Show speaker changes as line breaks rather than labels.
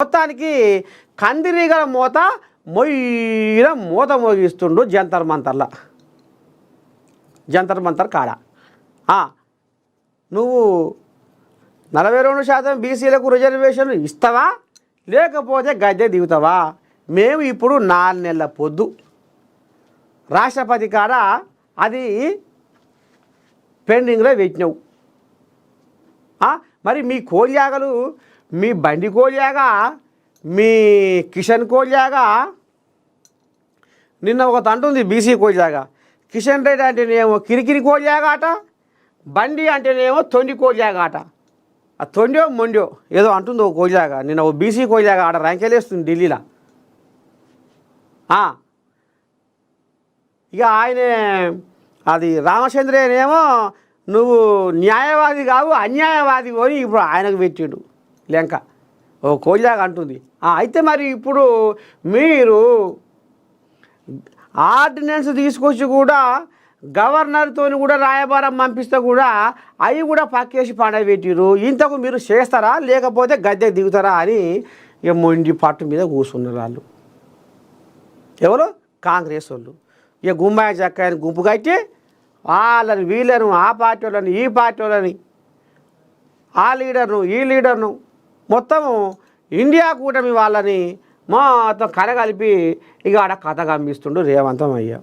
మొత్తానికి కందిరీగల మూత మొయ్యిన మూత మోగిస్తుండు జంతర్ మంతర్ కాడ. నువ్వు 42% బీసీలకు రిజర్వేషన్ ఇస్తావా లేకపోతే గద్దె దిగుతావా? మేము ఇప్పుడు 4 నెలల పొద్దు రాష్ట్రపతి కాడ అది పెండింగ్లో పెట్టినావు. మరి మీ కోల్యాగలు, మీ బండి కోల్యాగా, మీ కిషన్ కోల్యాగా, నిన్న ఒక తంటుంది బీసీ కోల్యాగా, కిషన్ రెడ్డి అంటేనేమో కిరికిరి కోల్యాగా అట, బండి అంటేనేమో తొండి కోల్యాగా అట. ఆ తొండో మొండో ఏదో అంటుంది ఒక కోల్యాగా. నిన్న ఓ బీసీ కోల్యాగా ఆడ రంకెలేస్తుంది ఢిల్లీలో. ఇక ఆయనే అది రామచంద్రనేమో నువ్వు న్యాయవాది కావు అన్యాయవాది కొని ఇప్పుడు ఆయనకు పెట్టిండు లెంక. ఓ కోల్యాగా అంటుంది. అయితే మరి ఇప్పుడు మీరు ఆర్డినెన్స్ తీసుకొచ్చి కూడా గవర్నర్తో కూడా రాయబారం పంపిస్తే కూడా అవి కూడా పక్కేసి పండబెట్టిరు. ఇంతకు మీరు చేస్తారా లేకపోతే గద్దె దిగుతారా అని ఇక మొండి పట్టు మీద కూర్చున్నారు వాళ్ళు. ఎవరు? కాంగ్రెస్ వాళ్ళు. ఇక గుమ్మాయి చక్కాయని గుంపు కట్టి వాళ్ళని వీళ్ళను, ఆ పార్టీ వాళ్ళని ఈ పార్టీ వాళ్ళని, ఆ లీడర్ను ఈ లీడర్ను మొత్తం ఇండియా కూటమి వాళ్ళని మొత్తం కలగలిపి ఇక ఆడ కథ గంపిస్తుండు రేవంత్ అయ్య.